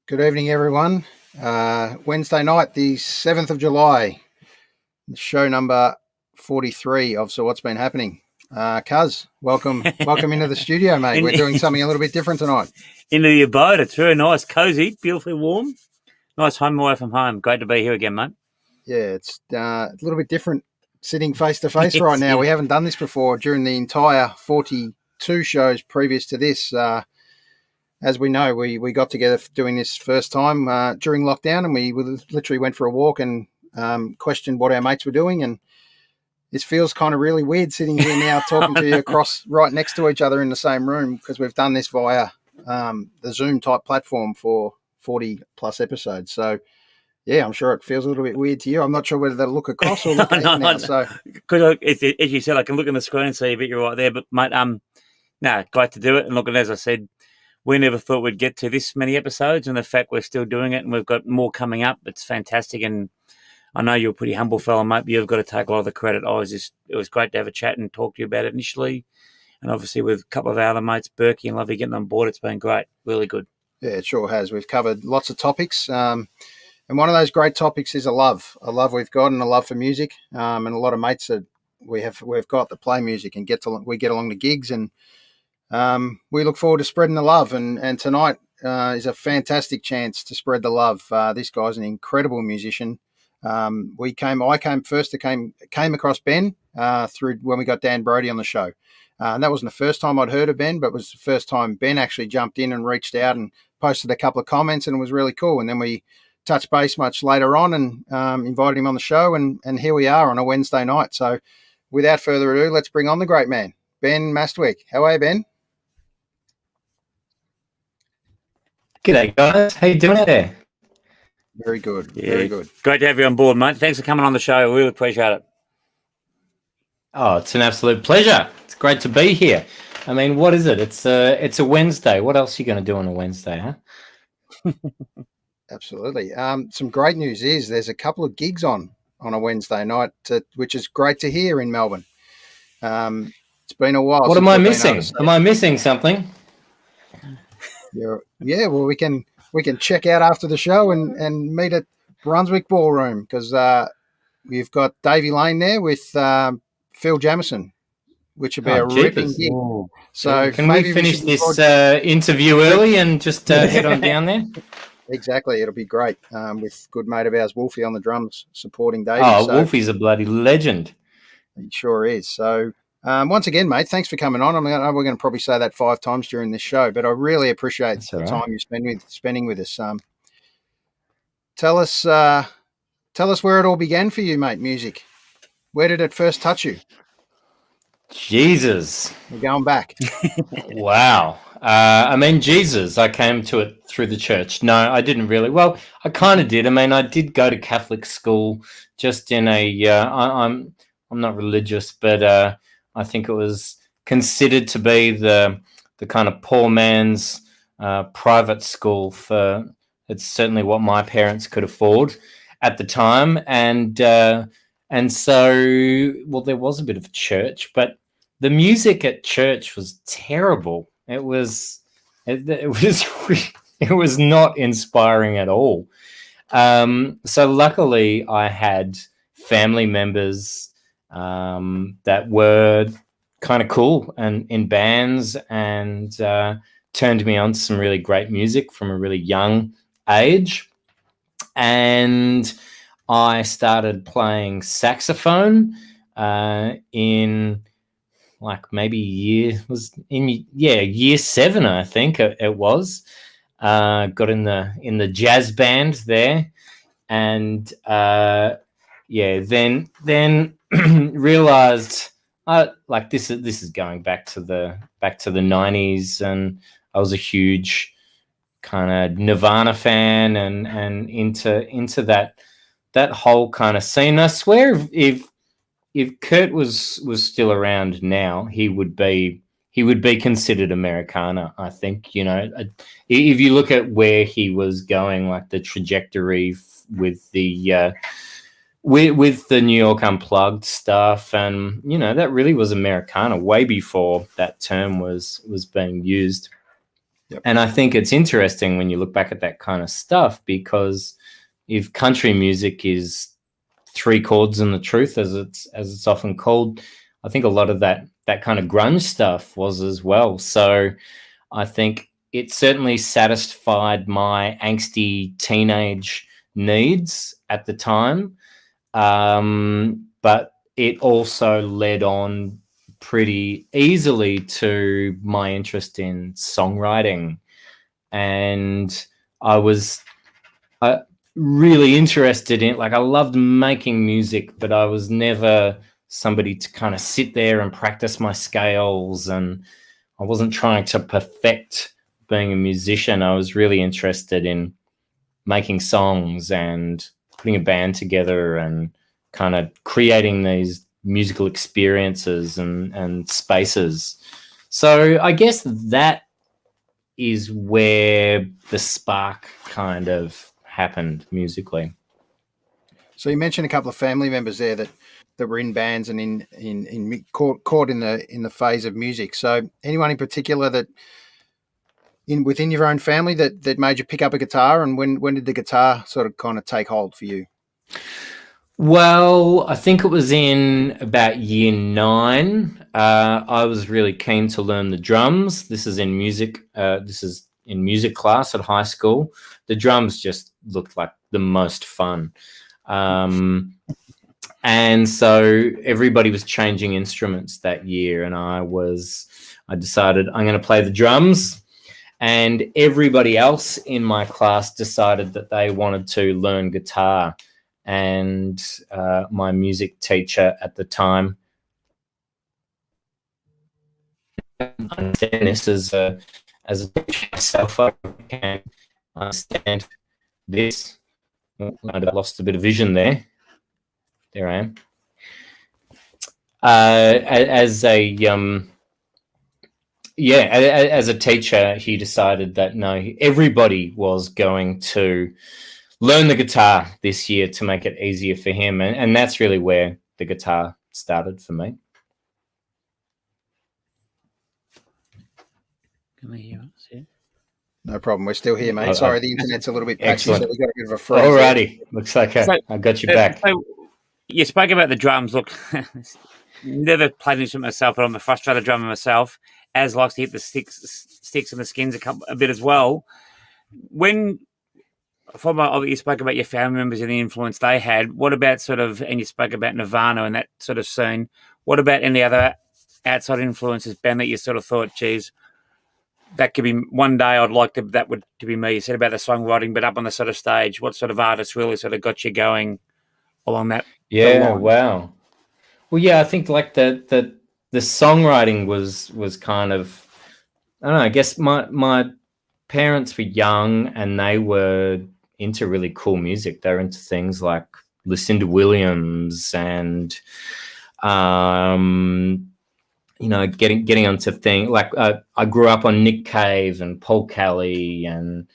Good evening, everyone. Wednesday night, the 7th of July, show number 43 of So What's Been Happening. Cuz, welcome into the studio, mate. We're doing something a little bit different tonight. Into the abode. It's very nice, cozy, beautifully warm. Nice home away from home. Great to be here again, mate. Yeah, it's a little bit different sitting face to face right now. We haven't done this before during the entire 42 shows previous to this. As we know, we got together doing this first time during lockdown, and we literally went for a walk and questioned what our mates were doing. And this feels kind of really weird sitting here now talking to you across right next to each other in the same room, because we've done this via the Zoom type platform for 40 plus episodes. So yeah, I'm sure it feels a little bit weird to you. I'm not sure whether they'll look across or look at you now. So because as you said, I can look on the screen and see you, but you're right there. But mate, great to do it. And look, as I said, we never thought we'd get to this many episodes, and the fact we're still doing it and we've got more coming up, it's fantastic. And I know you're a pretty humble fella, mate, but you've got to take a lot of the credit. It was great to have a chat and talk to you about it initially. And obviously with a couple of our other mates, Berkey and Lovey, getting on board, it's been great. Really good. Yeah, it sure has. We've covered lots of topics. And one of those great topics is a love we've got, and a love for music. And a lot of mates that we've got that play music and we get along to gigs, and we look forward to spreading the love, and tonight is a fantastic chance to spread the love. This guy's an incredible musician. I came across Ben through when we got Dan Brody on the show. And that wasn't the first time I'd heard of Ben, but it was the first time Ben actually jumped in and reached out and posted a couple of comments, and it was really cool. And then we touched base much later on and invited him on the show, and here we are on a Wednesday night. So without further ado, let's bring on the great man, Ben Mastwyk. How are you, Ben? G'day, guys. How you doing out there? Very good. Yeah. Very good. Great to have you on board, mate. Thanks for coming on the show. We really appreciate it. Oh, it's an absolute pleasure. It's great to be here. I mean, what is it? It's a Wednesday. What else are you going to do on a Wednesday, huh? Absolutely. Some great news is there's a couple of gigs on a Wednesday night, which is great to hear in Melbourne. It's been a while. What am I missing? Am I missing something? Yeah, well, we can check out after the show and meet at Brunswick Ballroom, because we've got Davey Lane there with Phil Jamison, which will be a ripping gig. Ooh. So can we finish this interview early and just head on down there? Exactly, it'll be great with good mate of ours, Wolfie, on the drums supporting Davey. Oh, so Wolfie's a bloody legend. He sure is. So once again, mate, thanks for coming on. We're going to probably say that 5 times during this show, but I really appreciate the time you're spending with us. Tell us where it all began for you, mate. Music. Where did it first touch you? Jesus, we're going back. Wow. I mean, Jesus, I came to it through the church. No, I didn't really. Well, I kind of did. I mean, I did go to Catholic school, just in a. I'm not religious, but. I think it was considered to be the kind of poor man's private school for. It's certainly what my parents could afford at the time, and so there was a bit of a church, but the music at church was terrible. It was not inspiring at all. So luckily, I had family members that were kind of cool and in bands, and turned me on to some really great music from a really young age. And I started playing saxophone in like maybe year 7, I think it was. Got in the jazz band there, and then realized like this is going back to the 90s, and I was a huge kind of Nirvana fan and into that whole kind of scene. I swear if Kurt was still around now, he would be considered Americana, I think. You know, if you look at where he was going, like the trajectory with the New York Unplugged stuff, and you know, that really was Americana way before that term was being used. Yep. And I think it's interesting when you look back at that kind of stuff, because if country music is 3 chords and the truth, as it's often called, I think a lot of that kind of grunge stuff was as well. So I think it certainly satisfied my angsty teenage needs at the time, but it also led on pretty easily to my interest in songwriting. And I was really interested in, like, I loved making music, but I was never somebody to kind of sit there and practice my scales, and I wasn't trying to perfect being a musician. I was really interested in making songs and putting a band together and kind of creating these musical experiences and spaces. So I guess that is where the spark kind of happened musically. So you mentioned a couple of family members there that were in bands and caught in the phase of music. So anyone in particular that within your own family that made you pick up a guitar, and when did the guitar sort of kind of take hold for you? Well, I think it was in about year 9. I was really keen to learn the drums. This is in music. This is in music class at high school. The drums just looked like the most fun. And so everybody was changing instruments that year, and I decided I'm going to play the drums. And everybody else in my class decided that they wanted to learn guitar. And my music teacher at the time, I understand this as a teacher myself, I can understand this. Oh, I lost a bit of vision there. There I am. As a teacher, he decided that no, everybody was going to learn the guitar this year to make it easier for him, and that's really where the guitar started for me. Can we hear us? Yeah. No problem. We're still here, mate. Sorry, the internet's a little bit patchy, so we got a bit of a freeze. Alrighty, looks like I got you back. So you spoke about the drums. Look, never played an instrument myself, but I'm a frustrated drummer myself. As likes to hit the sticks and the skins a bit as well. You spoke about your family members and the influence they had. What about and you spoke about Nirvana and that sort of scene. What about any other outside influences, Ben, that you sort of thought, geez, that could be one day I'd like to, that would to be me? You said about the songwriting, but up on the sort of stage, what sort of artists really sort of got you going along that? Yeah, wow. Well, yeah, I think like the songwriting was kind of, I don't know, I guess my parents were young and they were into really cool music. They were into things like Lucinda Williams and getting onto things like I grew up on Nick Cave and Paul Kelly and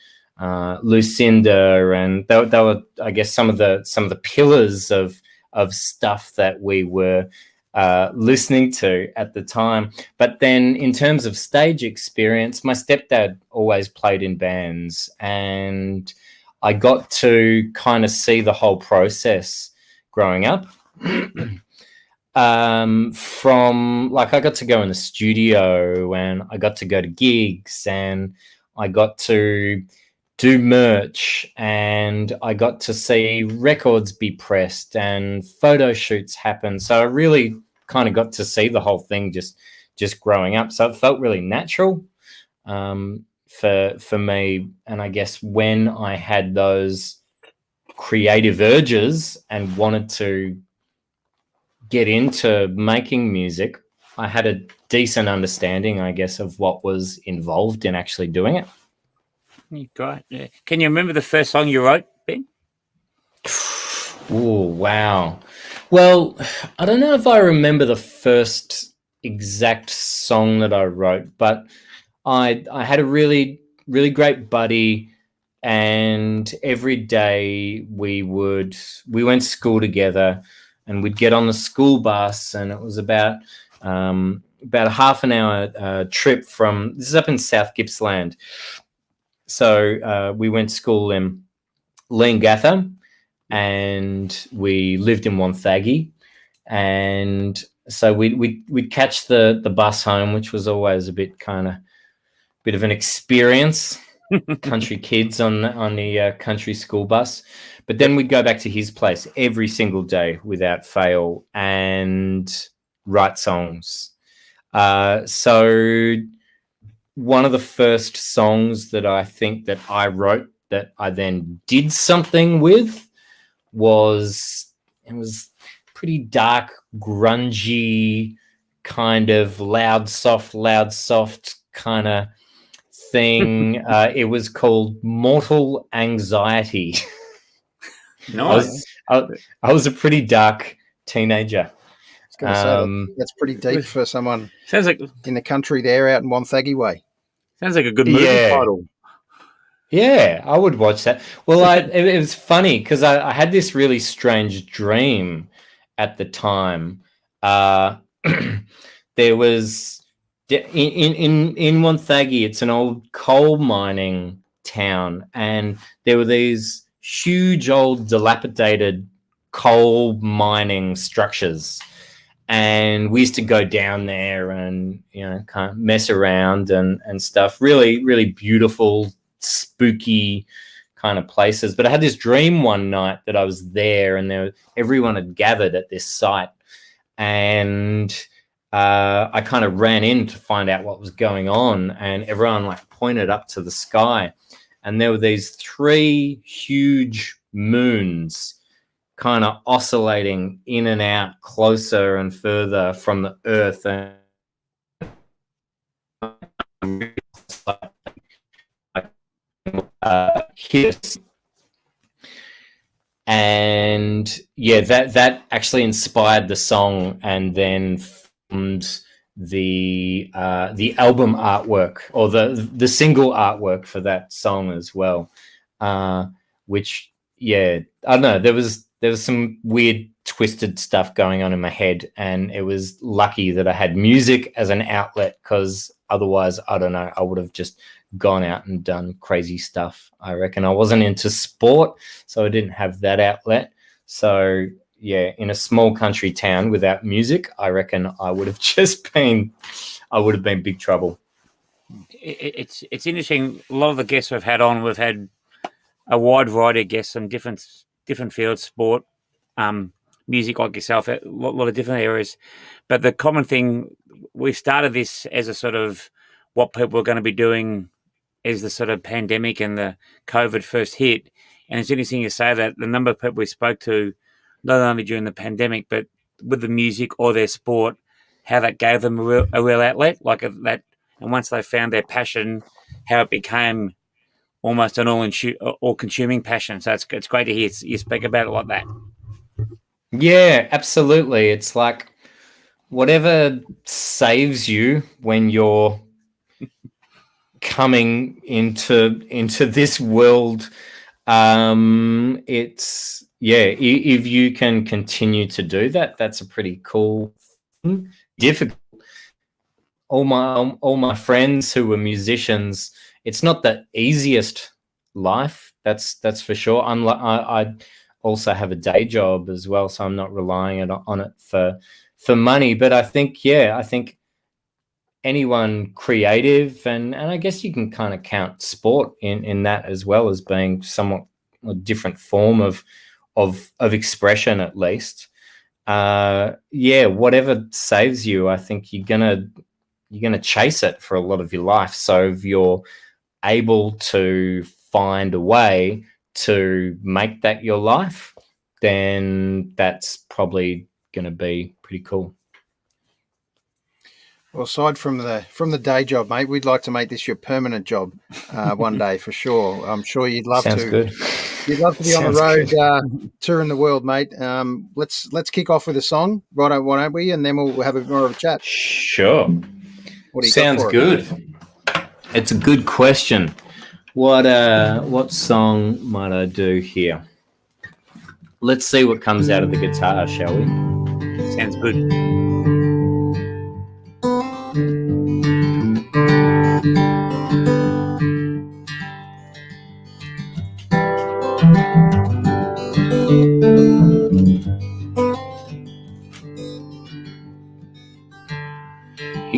Lucinda, and they were, I guess, some of the pillars of stuff that we were listening to at the time. But then in terms of stage experience, my stepdad always played in bands, and I got to kind of see the whole process growing up. From like, I got to go in the studio and I got to go to gigs and I got to do merch and I got to see records be pressed and photo shoots happen. So I really kind of got to see the whole thing just growing up. So it felt really natural for me. And I guess when I had those creative urges and wanted to get into making music, I had a decent understanding, I guess, of what was involved in actually doing it. Great. Yeah. Can you remember the first song you wrote, Ben? Oh, wow. Well, I don't know if I remember the first exact song that I wrote, but I had a really, really great buddy, and every day we went to school together, and we'd get on the school bus, and it was about about a half an hour trip from, this is up in South Gippsland. So we went to school in Leongatha, and we lived in Wonthaggi, and so we'd catch the bus home, which was always a bit of an experience. Country kids on the country school bus, but then we'd go back to his place every single day without fail and write songs. So one of the first songs that I think that I wrote that I then did something with was pretty dark, grungy, kind of loud, soft kind of thing. It was called Mortal Anxiety. Nice. I was a pretty dark teenager. I was going to say that's pretty deep for someone Sounds like in the country there out in Wonthaggi way. a good movie title. Yeah, I would watch that. Well, it was funny because I had this really strange dream at the time. There was in Wonthaggi, it's an old coal mining town, and there were these huge old dilapidated coal mining structures, and we used to go down there and kind of mess around and stuff. Really, really beautiful, spooky kind of places. But I had this dream one night that I was there, and everyone had gathered at this site, and I kind of ran in to find out what was going on, and everyone like pointed up to the sky, and there were these 3 huge moons kind of oscillating in and out, closer and further from the earth, and hit us. And yeah, that actually inspired the song, and then formed the album artwork, or the single artwork for that song as well. Which, yeah, I don't know, there was some weird twisted stuff going on in my head, and it was lucky that I had music as an outlet, because otherwise, I don't know, I would have just gone out and done crazy stuff. I reckon I wasn't into sport, so I didn't have that outlet. So yeah, in a small country town without music, I reckon I would have been big trouble. It's interesting. A lot of the guests we've had a wide variety of guests from different fields, sport, music, like yourself, a lot of different areas. But the common thing, we started this as a sort of what people are going to be doing as the sort of pandemic and the COVID first hit. And it's interesting to say that the number of people we spoke to, not only during the pandemic, but with the music or their sport, how that gave them a real outlet, like that. And once they found their passion, how it became almost an all-consuming passion. So it's great to hear you speak about it like that. Yeah, absolutely. It's like whatever saves you when you're coming into this world. It's, yeah, if you can continue to do that, that's a pretty cool thing. Difficult. All my friends who were musicians, it's not the easiest life. That's for sure. I also have a day job as well, so I'm not relying on it for money. But I think anyone creative, and I guess you can kind of count sport in that as well as being somewhat a different form of expression, at least. Yeah, whatever saves you, I think you're gonna chase it for a lot of your life. So if you're able to find a way to make that your life, then that's probably going to be pretty cool. Well, aside from the day job, mate, we'd like to make this your permanent job one day for sure. I'm sure you'd love Sounds to. Good. You'd love to be on the road touring the world, mate. Let's kick off with a song, right? Why don't we? And then we'll have more of a chat. Sure. What do you Sounds got for good. it? It's a good question. What song might I do here? Let's see what comes out of the guitar, shall we? Sounds good. He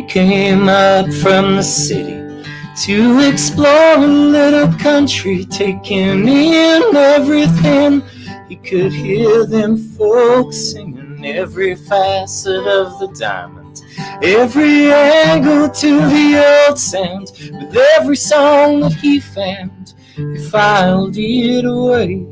came out from the city to explore a little country, taking in everything. He could hear them folks singing every facet of the diamond, every angle to the old sound. With every song that he found, he filed it away.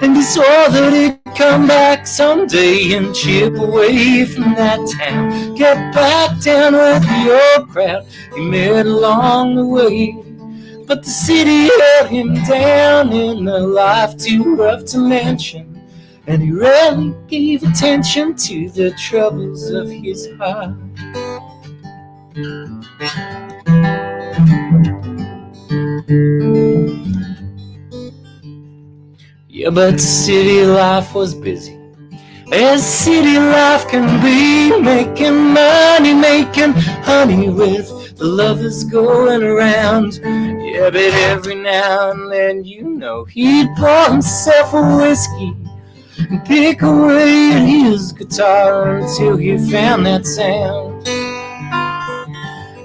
And he swore that he'd come back someday and chip away from that town, get back down with the old crowd he met along the way. But the city held him down in a life too rough to mention, and he rarely gave attention to the troubles of his heart. Yeah, but city life was busy, as city life can be, making money, making honey with the lovers going around. Yeah, but every now and then, you know, he'd pour himself a whiskey and pick away at his guitar until he found that sound.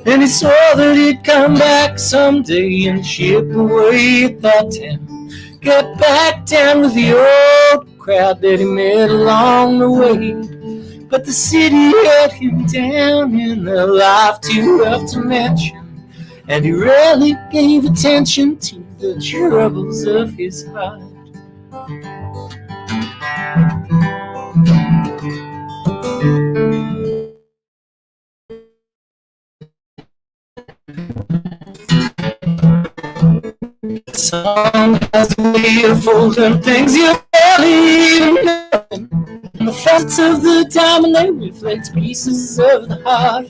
And he swore that he'd come back someday and chip away at that town, get back down with the old crowd that he met along the way. But the city held him down in a life too rough to mention, and he rarely gave attention to the troubles of his heart. The song has a way of folding things you barely even know. And the facets of the diamond, they reflect pieces of the heart.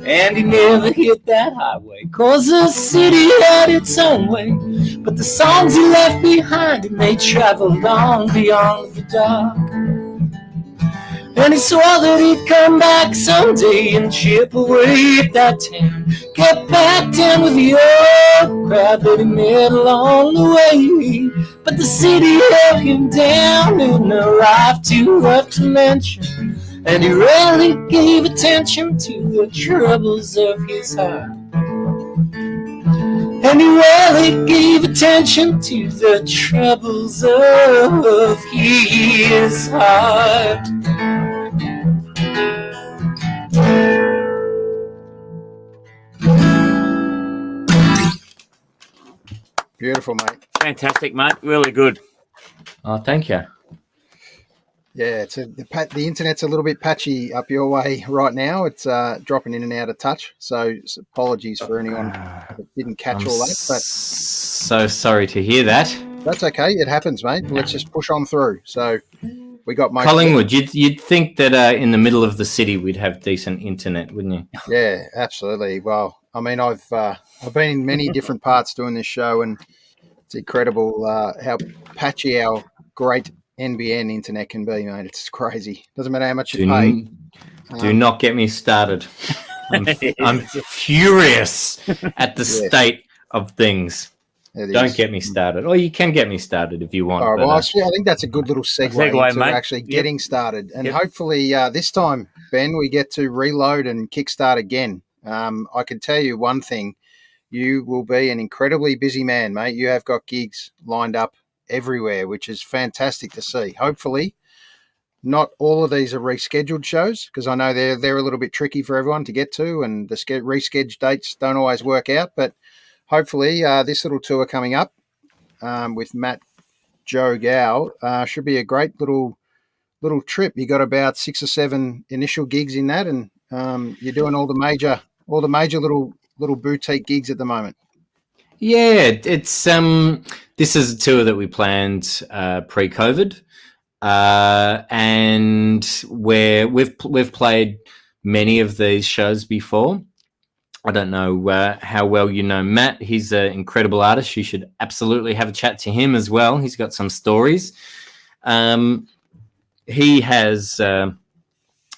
And he never hit that highway, 'cause the city had its own way. But the songs he left behind him, they traveled on beyond the dark. And he swore that he'd come back someday and chip away at that town, get back down with the old crowd that he met along the way. But the city held him down in a life too rough to mention, and he rarely gave attention to the troubles of his heart. And he rarely gave attention to the troubles of his heart. Beautiful, mate. Fantastic, mate. Really good. Oh, thank you. Yeah, the internet's a little bit patchy up your way right now. It's dropping in and out of touch. So apologies for anyone that didn't catch all that. But so sorry to hear that. that's okay. It happens, mate. Let's just push on through. So we got most Collingwood, you'd think that in the middle of the city we'd have decent internet, wouldn't you? Yeah, absolutely. Well, I mean, I've been in many different parts doing this show, and it's incredible how patchy our great NBN internet can be, mate. It's crazy. Doesn't matter how much you pay. Do not get me started. I'm furious at the state of things. Don't get me started. Or you can get me started if you want. All right, well, I think that's a good little segue into mate. actually getting started. And hopefully this time, Ben, we get to reload and kickstart again. I can tell you one thing. You will be an incredibly busy man, mate. You have got gigs lined up everywhere, which is fantastic to see. Hopefully not all of these are rescheduled shows, because I know they're a little bit tricky for everyone to get to, and the rescheduled dates don't always work out. But hopefully this little tour coming up with Matt Joe Gow should be a great little trip. You got about 6 or 7 initial gigs in that, and you're doing all the major little boutique gigs at the moment. Yeah, it's this is a tour that we planned pre-COVID, and where we've played many of these shows before. I don't know how well you know Matt. He's an incredible artist. You should absolutely have a chat to him as well. He's got some stories. He has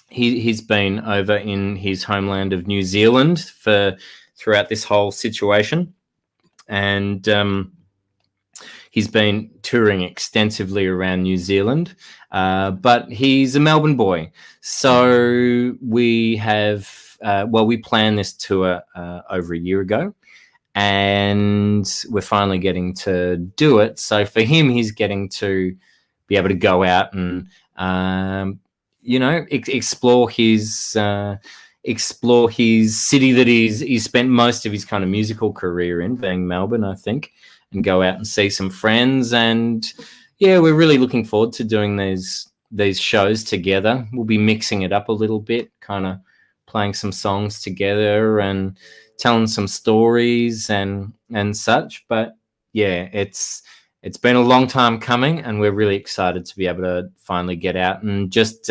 he's been over in his homeland of New Zealand throughout this whole situation, and he's been touring extensively around New Zealand, but he's a Melbourne boy. So we have, we planned this tour over a year ago, and we're finally getting to do it. So for him, he's getting to be able to go out and, explore his city that he's spent most of his kind of musical career in, being Melbourne, I think, and go out and see some friends. And yeah, we're really looking forward to doing these shows together. We'll be mixing it up a little bit, kind of playing some songs together and telling some stories and such. But yeah, it's been a long time coming, and we're really excited to be able to finally get out and just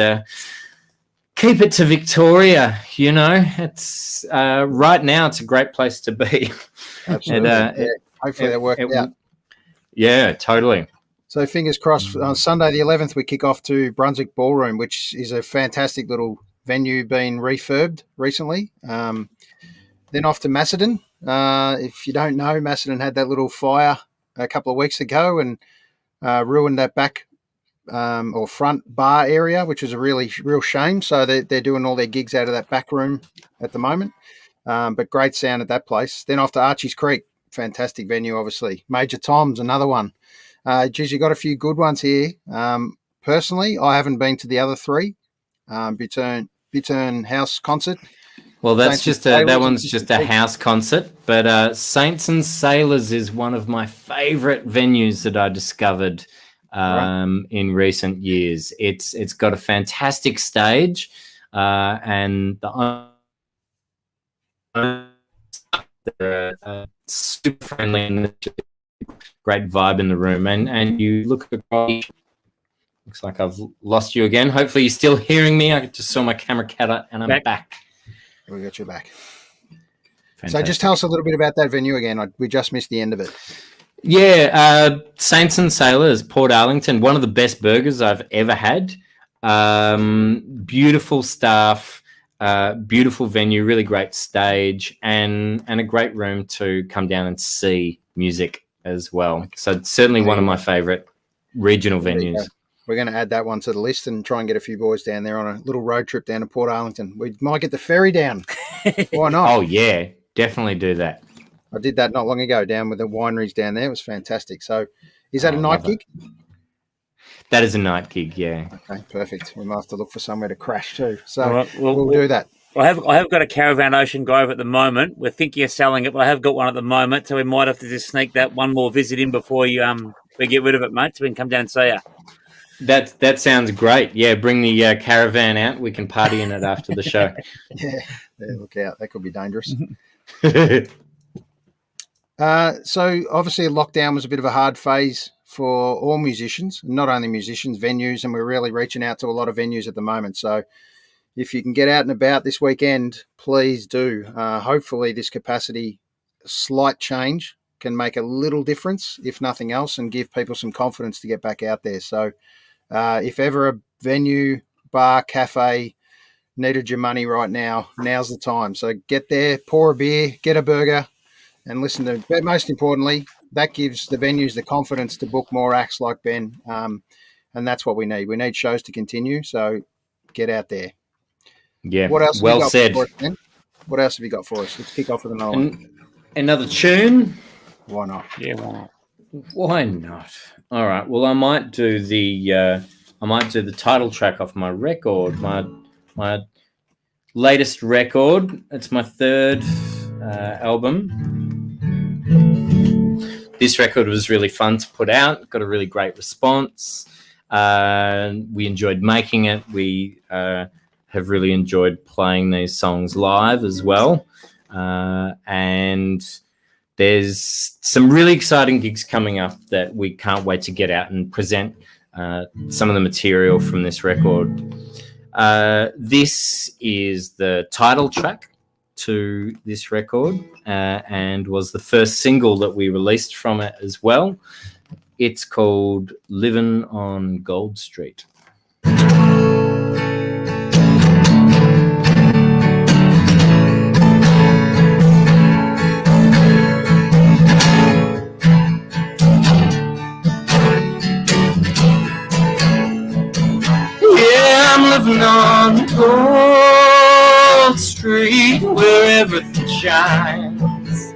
keep it to Victoria. It's right now it's a great place to be. Absolutely. Hopefully that worked out. Yeah, totally. So fingers crossed. On Sunday the 11th, we kick off to Brunswick Ballroom, which is a fantastic little venue, being refurbed recently. Then off to Macedon. If you don't know, Macedon had that little fire a couple of weeks ago and ruined that back or front bar area, which is a real shame. So they're doing all their gigs out of that back room at the moment. But great sound at that place. Then off to Archie's Creek. Fantastic venue, obviously. Major Tom's, another one. Geez, you got a few good ones here. Personally, I haven't been to the other three. Bittern House Concert. Well, that one's just a house concert. But Saints and Sailors is one of my favourite venues that I discovered in recent years. It's got a fantastic stage, and they're super friendly and great vibe in the room. And you look across, looks like I've lost you again. Hopefully you're still hearing me. I just saw my camera cut out and I'm back. We got you back. Fantastic. So just tell us a little bit about that venue again. We just missed the end of it. Yeah, Saints and Sailors, Port Arlington, one of the best burgers I've ever had. Beautiful staff, beautiful venue, really great stage, and a great room to come down and see music as well. So it's certainly one of my favourite regional venues. We're going to add that one to the list and try and get a few boys down there on a little road trip down to Port Arlington. We might get the ferry down. Why not? Oh, yeah, definitely do that. I did that not long ago down with the wineries down there. It was fantastic. So is that a night gig? That is a night gig, yeah. Okay, perfect. We might have to look for somewhere to crash too. So right, we'll do that. I have got a Caravan Ocean Grove at the moment. We're thinking of selling it, but I have got one at the moment, so we might have to just sneak that one more visit in before we get rid of it, mate, so we can come down and see you. That sounds great. Yeah, bring the caravan out. We can party in it after the show. Yeah, look out. That could be dangerous. So obviously lockdown was a bit of a hard phase for all musicians, not only musicians, venues, and we're really reaching out to a lot of venues at the moment. So if you can get out and about this weekend, please do. Hopefully this capacity slight change can make a little difference, if nothing else, and give people some confidence to get back out there. So if ever a venue, bar, cafe needed your money right now, now's the time. So get there, pour a beer, get a burger, and listen to, but most importantly, that gives the venues the confidence to book more acts like Ben. And that's what we need. We need shows to continue. So get out there. Yeah. What else? Well said. For us, Ben? What else have you got for us? Let's kick off with another one. Another tune? Why not? Yeah, why not? Why not? All right. Well, I might do the title track off my record, my latest record. It's my third album. This record was really fun to put out. Got a really great response. We enjoyed making it. We have really enjoyed playing these songs live as well. And there's some really exciting gigs coming up that we can't wait to get out and present some of the material from this record. This is the title track to this record and was the first single that we released from it as well. It's called "Livin' on Gold Street." living on Gold Street where everything shines.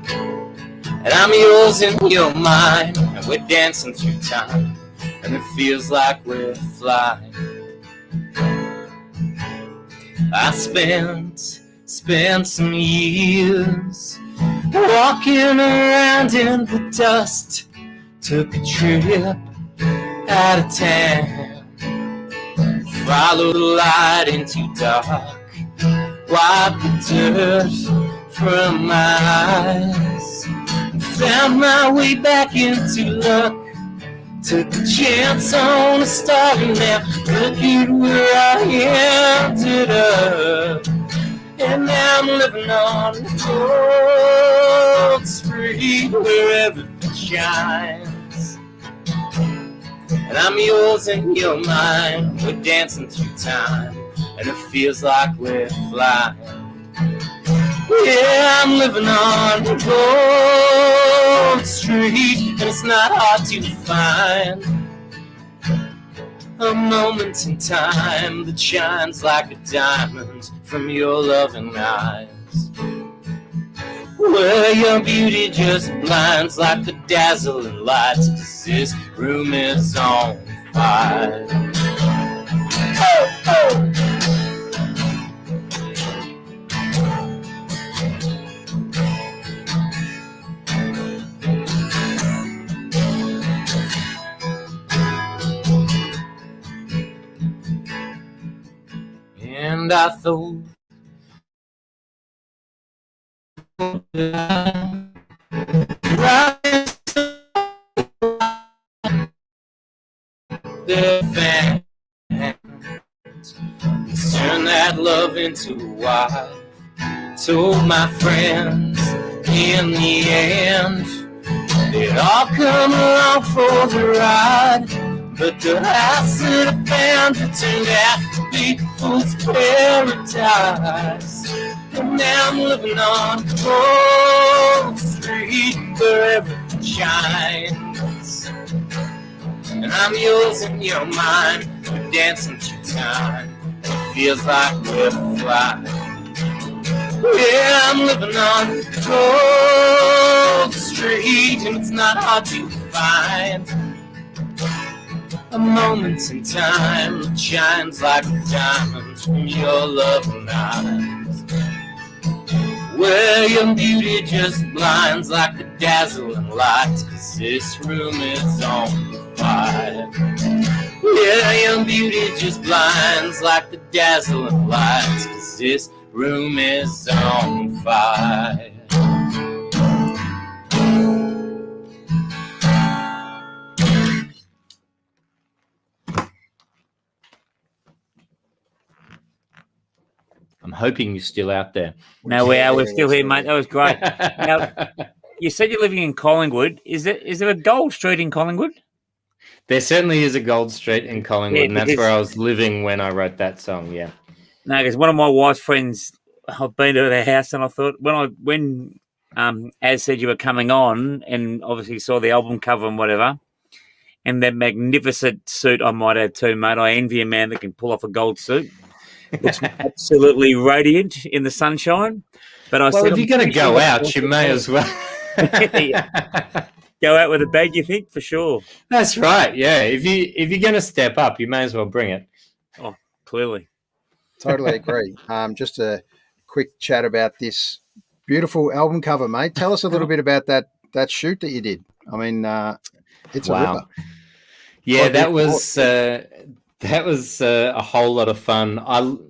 And I'm yours and you're mine, and we're dancing through time, and it feels like we're flying. I spent some years walking around in the dust. Took a trip out of town, followed the light into dark, wiped the dirt from my eyes, and found my way back into luck. Took a chance on a start, and now look at where I ended up. And now I'm living on Gold Street where everything shines. And I'm yours and you're mine, we're dancing through time, and it feels like we're flying. Yeah, I'm living on Gold Street, and it's not hard to find a moment in time that shines like a diamond from your loving eyes, where your beauty just blinds like the dazzling lights, 'cause this room is on fire. Oh, oh. And I thought the fans, turn that love into a wife. Told my friends in the end they'd all come along for the ride, but the house that I found it turned out to be fool's paradise. And now I'm living on Gold Street where everything shines. And I'm yours and you're mine, we're dancing through time, it feels like we're flying. Yeah, I'm living on Gold Street, and it's not hard to find a moment in time that shines like a diamond from your loving eyes, where your beauty just blinds like the dazzling lights, 'cause this room is on fire. Yeah, your beauty just blinds like the dazzling lights, 'cause this room is on fire. I'm hoping you're still out there. No, we are. We're still here, mate. That was great. Now, you said you're living in Collingwood. Is there a Gold Street in Collingwood? There certainly is a Gold Street in Collingwood, and that's where I was living when I wrote that song, yeah. No, because one of my wife's friends, I've been to their house, and I thought when Az said you were coming on, and obviously saw the album cover and whatever, and that magnificent suit I might add too, mate. I envy a man that can pull off a gold suit. Looks absolutely radiant in the sunshine. But I said, if you're going to go out, you may as well. Go out with a bag, you think, for sure. That's right. Yeah, if you're going to step up, you may as well bring it. Oh, clearly. Totally agree. Just a quick chat about this beautiful album cover, mate. Tell us a little bit about that shoot that you did. I mean, it's a ripper. Yeah, that was a whole lot of fun.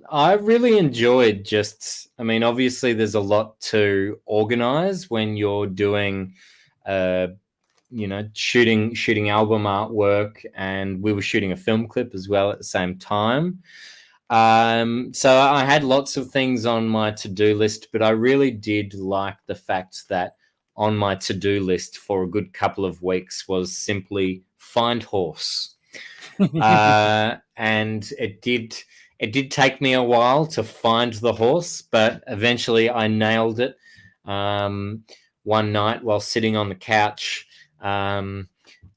I really enjoyed obviously there's a lot to organize when you're doing, shooting album artwork, and we were shooting a film clip as well at the same time. So I had lots of things on my to-do list, but I really did like the fact that on my to-do list for a good couple of weeks was simply find horse. And it did take me a while to find the horse, but eventually I nailed it. One night while sitting on the couch,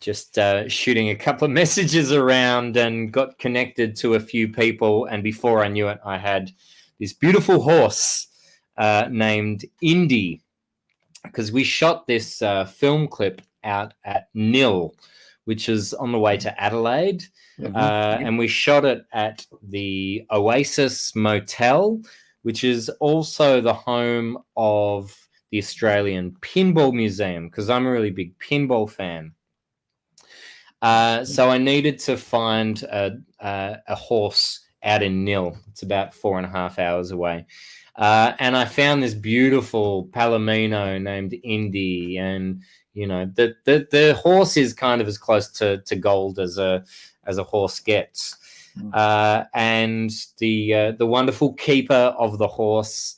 just shooting a couple of messages around and got connected to a few people. And before I knew it, I had this beautiful horse named Indy, because we shot this film clip out at Nil, which is on the way to Adelaide. And we shot it at the Oasis Motel, which is also the home of the Australian Pinball Museum, because I'm a really big pinball fan. So I needed to find a horse out in Nil. It's about 4.5 hours away. And I found this beautiful Palomino named Indy, and the horse is kind of as close to gold as a horse gets. And the wonderful keeper of the horse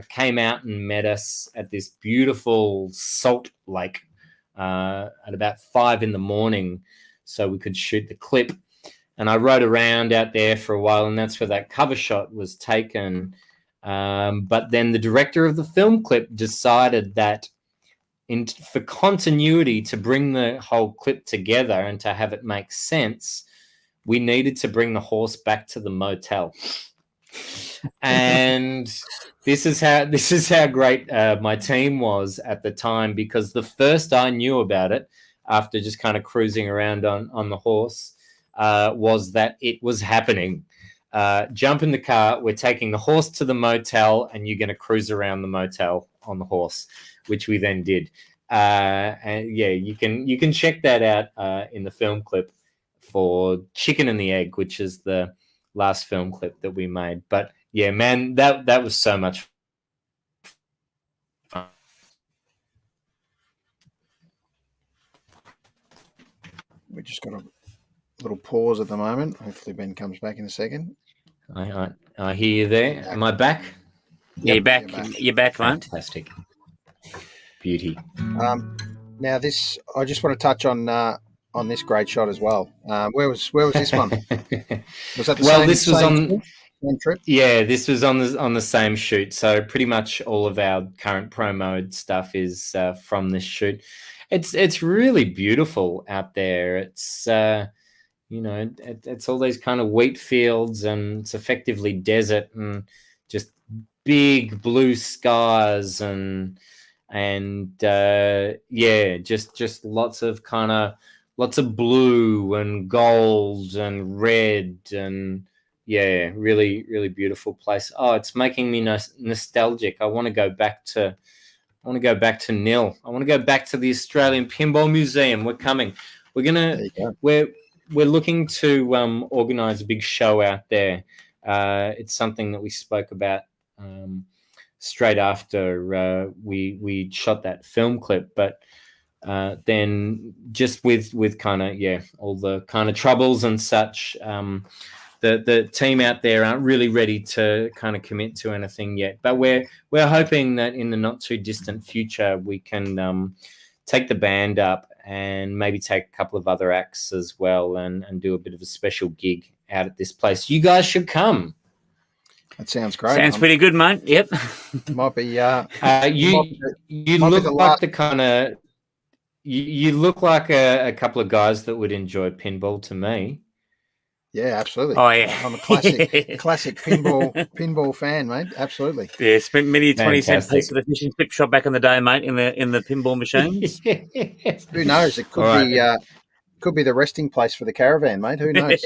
came out and met us at this beautiful salt lake at about 5 a.m, so we could shoot the clip. And I rode around out there for a while, and that's where that cover shot was taken. But then the director of the film clip decided that for continuity, to bring the whole clip together and to have it make sense, we needed to bring the horse back to the motel. And this is how great my team was at the time, because the first I knew about it, after just kind of cruising around on the horse, was that it was happening. Jump in the car, we're taking the horse to the motel, and you're going to cruise around the motel on the horse, which we then did. And yeah, you can check that out in the film clip for Chicken and the Egg, which is the last film clip that we made. But yeah, man, that was so much fun. We just got a little pause at the moment. Hopefully Ben comes back in a second. I hear you there. Am I back? Yeah, you're back. You're back, mate. Fantastic. Beauty. Now this, I just want to touch on this great shot as well. Where was this one? Was that the same trip? Yeah, this was on the same shoot. So pretty much all of our current promo stuff is from this shoot. It's really beautiful out there. It's it's all these kind of wheat fields, and it's effectively desert, and just big blue skies, and just lots of blue and gold and red, and yeah, really, really beautiful place. Oh, it's making me nostalgic. I want to go back to Nil. I want to go back to the Australian Pinball Museum. We're coming. We're looking to organise a big show out there. It's something that we spoke about straight after we shot that film clip, but then just with kind of all the kind of troubles and such, the team out there aren't really ready to kind of commit to anything yet. But we're hoping that in the not too distant future we can take the band up and maybe take a couple of other acts as well, and do a bit of a special gig out at this place. You guys should come. That sounds great. Sounds pretty good, mate. Yep. Might be. You look like the kind of. You look like a couple of guys that would enjoy pinball to me. Yeah, absolutely. Oh yeah, I'm a classic pinball fan, mate. Absolutely. Yeah, spent many 20-cent piece at the fish and chip shop back in the day, mate, in the pinball machines. Who knows? It could be the resting place for the caravan, mate. Who knows?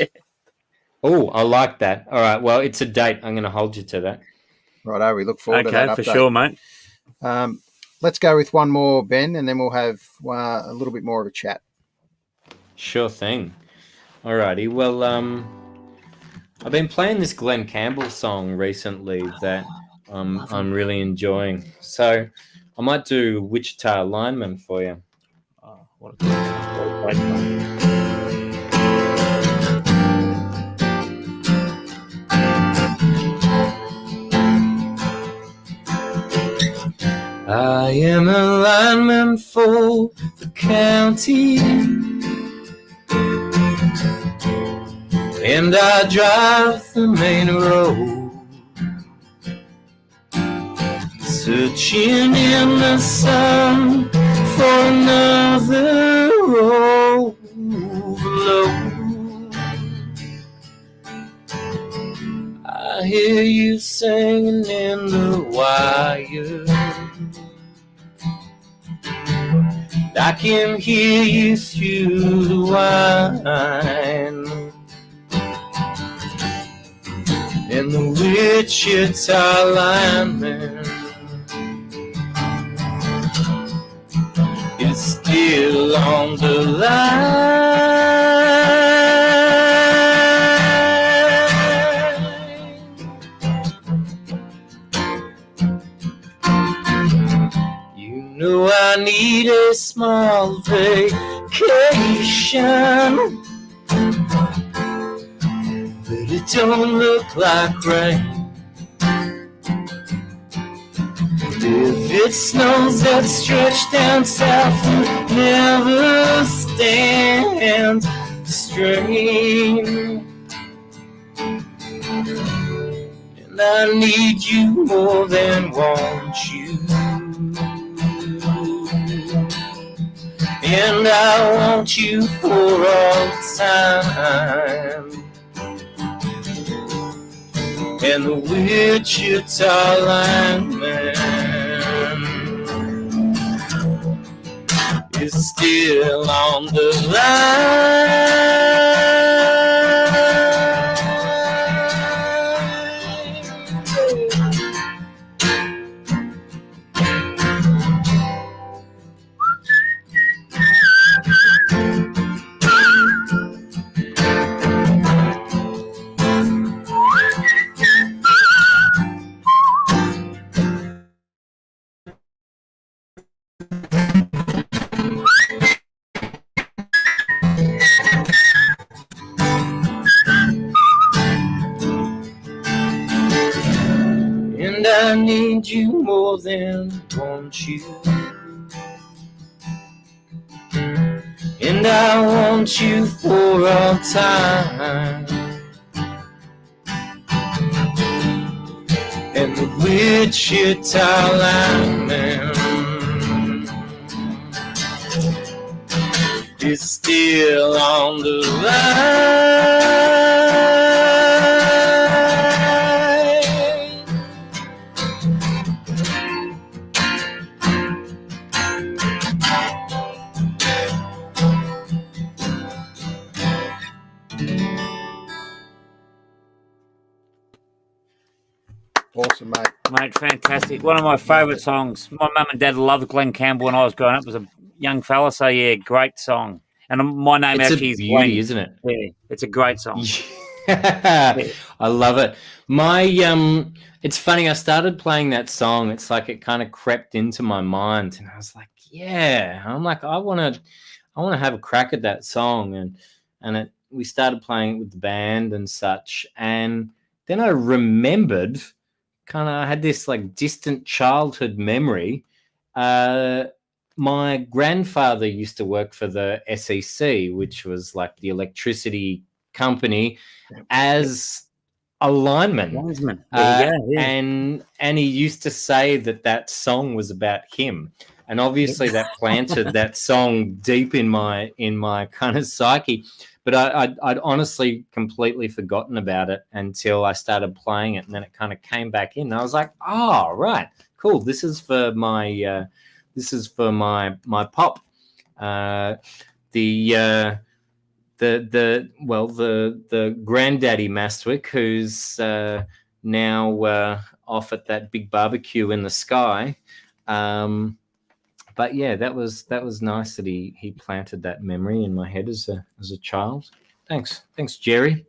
Oh, I like that. All right, well, it's a date. I'm going to hold you to that. Righto, we look forward to that. Okay, for sure, mate. Let's go with one more, Ben, and then we'll have a little bit more of a chat. Sure thing. Alrighty. Well, I've been playing this Glenn Campbell song recently that I'm really enjoying. So I might do Wichita Lineman for you. Oh, what a great song. I am a lineman for the county, and I drive the main road, searching in the sun for another overload. I hear you singing in the wire. I can hear you through the wine. And the Wichita lineman is still on the line. You know I need a small vacation, but it don't look like rain. If it snows, that stretch down south will never stand the strain. And I need you more than want you. And I want you for all time. And the Wichita lineman is still on the line. And I need you more than want you. And I want you for all time. And the Wichita lineman is still on the line. Awesome, mate. Mate, fantastic. One of my favourite songs. My mum and dad loved Glenn Campbell when I was growing up as a young fella. So, yeah, great song. And my name It's actually a is beauty, Glenn. isn't it? Yeah, it's a great song. I love it. It's funny, I started playing that song. It's like it kind of crept into my mind, and I was like, yeah. I'm like, I want to have a crack at that song, and we started playing it with the band and such. And then I remembered, I had this like distant childhood memory. My grandfather used to work for the SEC, which was like the electricity company, as a lineman. There you go, yeah. And he used to say that song was about him. And obviously that planted that song deep in my kind of psyche. But I'd honestly completely forgotten about it until I started playing it, and then it kind of came back in. And I was like, "Oh, right, cool. This is for my pop." The granddaddy Mastwyk, who's now off at that big barbecue in the sky. But yeah, that was nice that he planted that memory in my head as a child. Thanks, Jerry.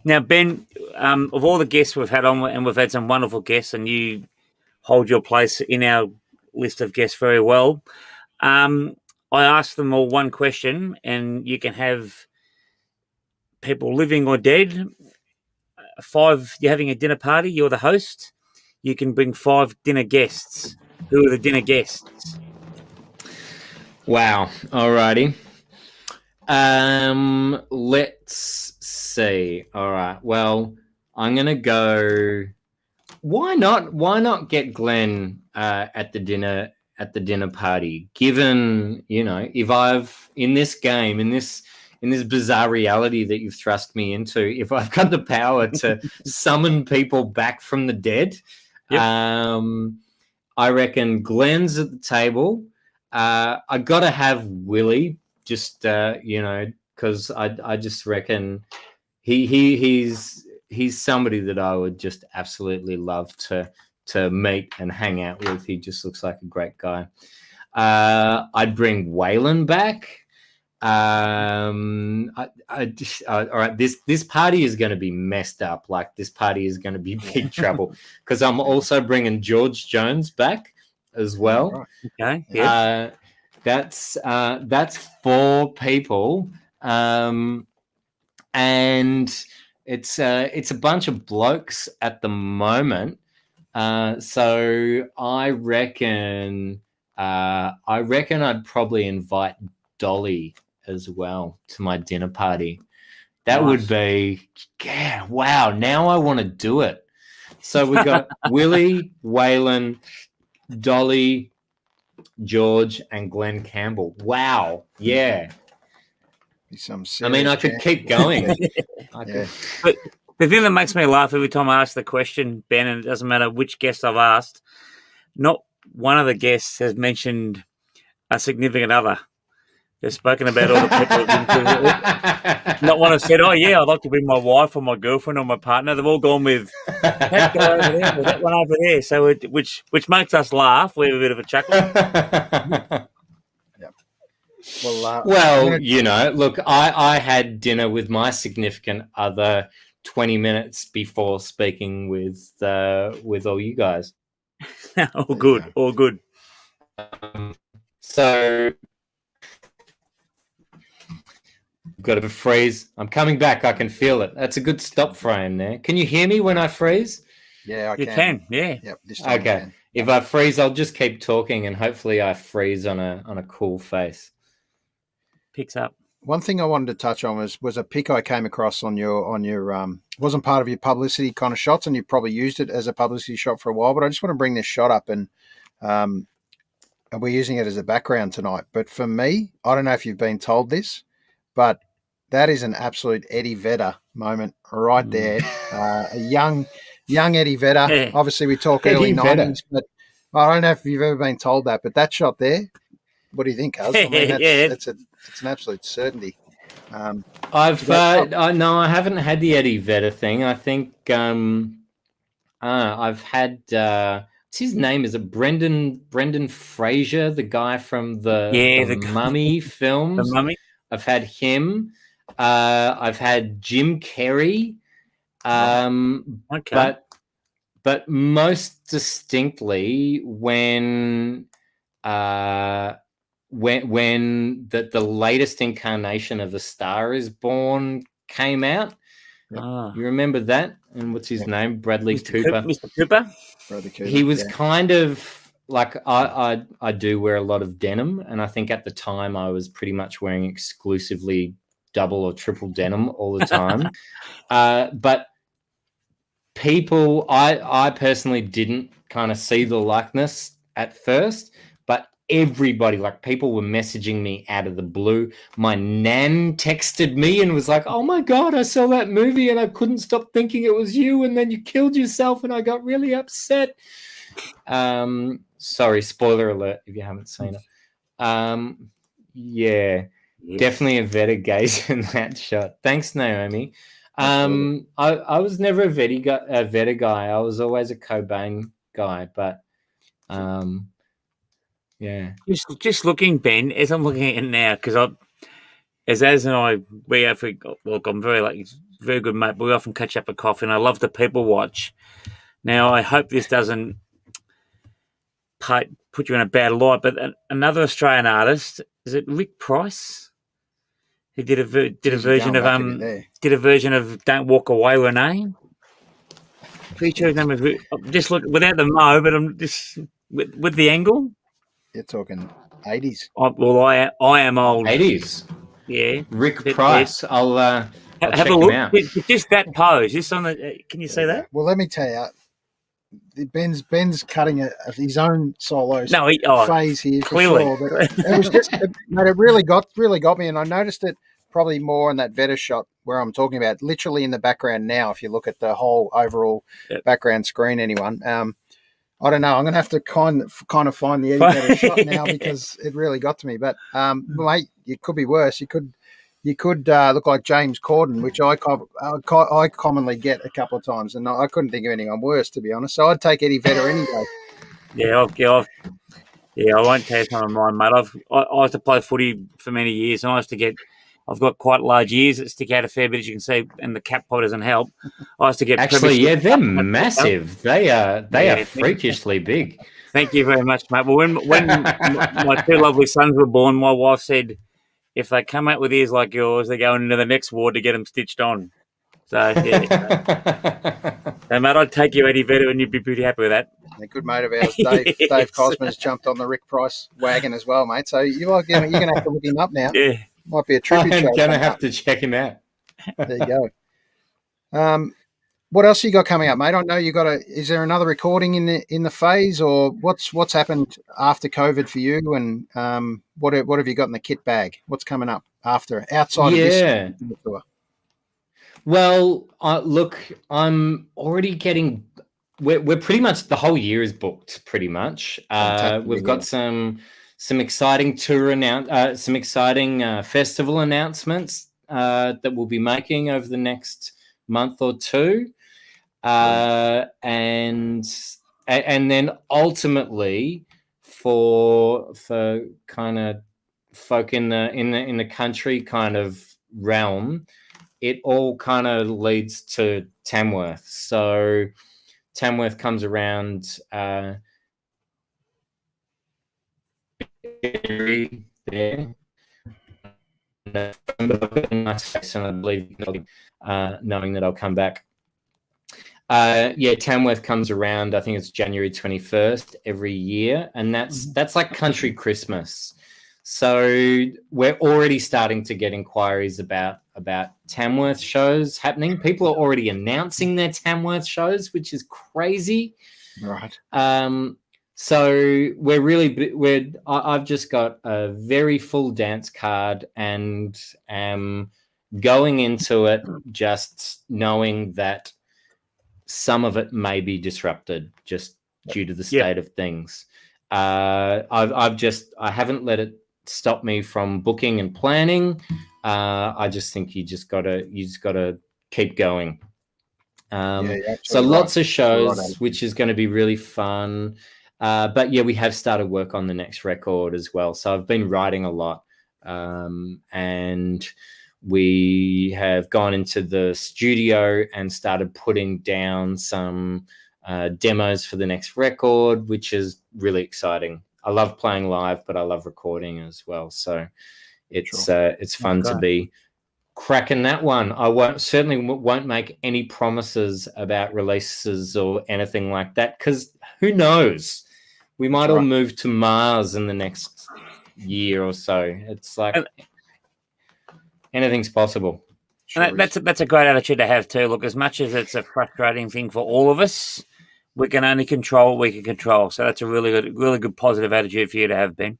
Now, Ben, of all the guests we've had on, and we've had some wonderful guests, and you hold your place in our list of guests very well. I asked them all one question, and you can have people living or dead. 5, you're having a dinner party, you're the host. You can bring 5 dinner guests. Who are the dinner guests? Wow. Alrighty. Let's see. All right. Well, I'm gonna go. Why not get Glenn at the dinner at the dinner party, given, you know, if I've in this game, in this bizarre reality that you've thrust me into, if I've got the power to summon people back from the dead, Yep. I reckon Glenn's at the table. I got to have Willie, just you know, because I just reckon he's somebody that I would just absolutely love to meet and hang out with. He just looks like a great guy. I'd bring Waylon back. All right, this party is going to be messed up. Like, this party is going to be big trouble, because I'm also bringing George Jones back as well. Okay, yeah. That's 4 people, and it's a bunch of blokes at the moment. So I reckon I'd probably invite Dolly as well to my dinner party. That would be, yeah, wow. Now I want to do it. So we got Willie, Waylon, Dolly, George, and Glenn Campbell. Wow. Yeah. I mean, I could keep going. But the thing that makes me laugh every time I ask the question, Ben, and it doesn't matter which guest I've asked, not one of the guests has mentioned a significant other. They've spoken about all the people. Not one has said, "Oh yeah, I'd like to bring my wife or my girlfriend or my partner." They've all gone with that guy over there or that one over there. So which makes us laugh. We have a bit of a chuckle. Well, you know, look, I had dinner with my significant other 20 minutes before speaking with all you guys. All good, all good. So got to freeze. I'm coming back. I can feel it. That's a good stop frame there. Can you hear me when I freeze? Yeah, You can. Yeah. Yep. This time okay. If I freeze, I'll just keep talking, and hopefully I freeze on a cool face. Picks up. One thing I wanted to touch on was a pic I came across on your wasn't part of your publicity kind of shots, and you probably used it as a publicity shot for a while. But I just want to bring this shot up, and we're using it as a background tonight. But for me, I don't know if you've been told this, but that is an absolute Eddie Vedder moment right there. A young Eddie Vedder. Yeah. Obviously, we talk early 90s, but I don't know if you've ever been told that. But that shot there, what do you think, Cuz? I mean, it's an absolute certainty. No, I haven't had the Eddie Vedder thing. I think I've had what's his name? Is it Brendan Fraser, the guy from the Mummy films? The Mummy. I've had him. I've had Jim Carrey. Okay. But most distinctly when the latest incarnation of A Star Is Born came out. You remember that? And what's his name? Bradley Cooper. Mr. Cooper. Bradley Cooper. He was kind of like, I do wear a lot of denim, and I think at the time I was pretty much wearing exclusively double or triple denim all the time. But people, I personally didn't kind of see the likeness at first, but everybody, like, people were messaging me out of the blue. My nan texted me and was like, "Oh my God, I saw that movie and I couldn't stop thinking it was you, and then you killed yourself and I got really upset." Sorry, spoiler alert if you haven't seen it. Yeah, definitely a Vedder gaze in that shot. Thanks, Naomi. I was never a Vedder guy. I was always a Cobain guy, but yeah. Just looking, Ben, as I'm looking at it now, because Az and I, I'm very good mate, but we often catch up at coffee, and I love the people watch. Now, I hope this doesn't put you in a bad light, but another Australian artist, is it Rick Price? He did a version of "Don't Walk Away, Renee." Pretty sure his name is just look without the mo, but I'm just with the angle. You're talking 80s. I am old. 80s. Yeah, Rick Price. I'll have check a look. him out. Just that pose. Just on the. Can you see that? Well, let me tell you. Ben's cutting his own solo phase here clearly. for sure. But it was just, mate, it really got me, and I noticed it probably more in that Veta shot where I'm talking about, literally in the background now. If you look at the whole overall background screen, anyone, I don't know. I'm going to have to kind of find the Eddie Vedder shot now because it really got to me. But mate, it could be worse. You could look like James Corden, which I commonly get a couple of times, and I couldn't think of anyone worse, to be honest. So I'd take Eddie Vedder any day. Yeah, I won't tell you some of mine, mate. I used to play footy for many years, and I've got quite large ears that stick out a fair bit, as you can see, and the cap pot doesn't help. I used to get they're massive. They are freakishly big. Thank you very much, mate. Well, when my two lovely sons were born, my wife said, if they come out with ears like yours, they're going into the next ward to get them stitched on. So, yeah. So, mate, I'd take you Eddie Vedder, and you'd be pretty happy with that. A good mate of ours, Dave Cosman's jumped on the Rick Price wagon as well, mate. So you're going to have to look him up now. Yeah. Might be a tribute show. I'm going to have to check him out. There you go. What else you got coming up, mate? I know you got is there another recording in the phase, or what's happened after COVID for you, and what have you got in the kit bag? What's coming up outside of this tour? Well, look, I'm already getting. We're pretty much, the whole year is booked. Pretty much, we've got some exciting some exciting festival announcements that we'll be making over the next month or two. And then ultimately for kind of folk in the country kind of realm, it all kind of leads to Tamworth. So Tamworth comes around there. And I believe knowing that I'll come back. Tamworth comes around, I think it's January 21st every year, and that's like country Christmas. So we're already starting to get inquiries about Tamworth shows happening. People are already announcing their Tamworth shows, which is crazy. Right. So I've just got a very full dance card, and am going into it just knowing that some of it may be disrupted just due to the state of things. I haven't let it stop me from booking and planning. I just think you just gotta keep going. So lots of shows, which is going to be really fun. But yeah, we have started work on the next record as well. So I've been writing a lot, and we have gone into the studio and started putting down some demos for the next record, which is really exciting. I love playing live, but I love recording as well. So it's fun to be cracking that one. I certainly won't make any promises about releases or anything like that, because who knows? We might all move to Mars in the next year or so. It's like anything's possible. And that's a great attitude to have too. Look, as much as it's a frustrating thing for all of us, we can only control what we can control. So that's a really good positive attitude for you to have, Ben.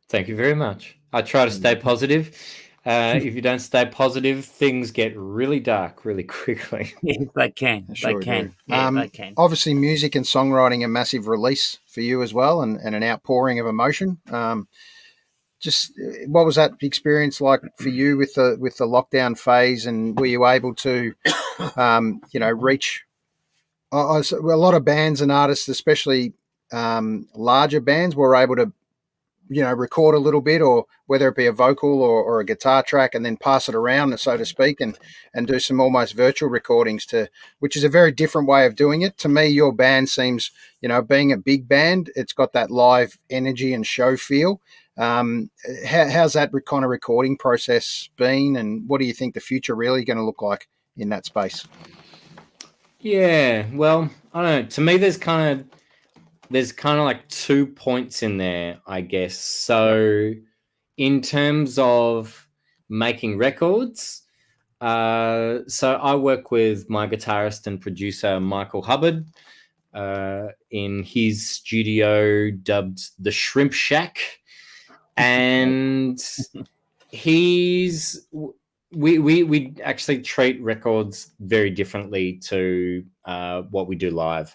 Thank you very much. I try to stay positive. If you don't stay positive, things get really dark really quickly. Yes, they can. They can. Yeah, they can. Obviously, music and songwriting, a massive release for you as well, and an outpouring of emotion. Just what was that experience like for you with the lockdown phase, and were you able to, reach a lot of bands and artists, especially larger bands, were able to, record a little bit, or whether it be a vocal or a guitar track, and then pass it around, so to speak, and do some almost virtual recordings, which is a very different way of doing it. To me, your band seems, being a big band, it's got that live energy and show feel. How's that kind of recording process been, and what do you think the future really going to look like in that space? Yeah, well, I don't know. To me, there's kind of like 2 points in there, I guess. So in terms of making records, So I work with my guitarist and producer, Michael Hubbard, in his studio dubbed the Shrimp Shack. And we actually treat records very differently to what we do live.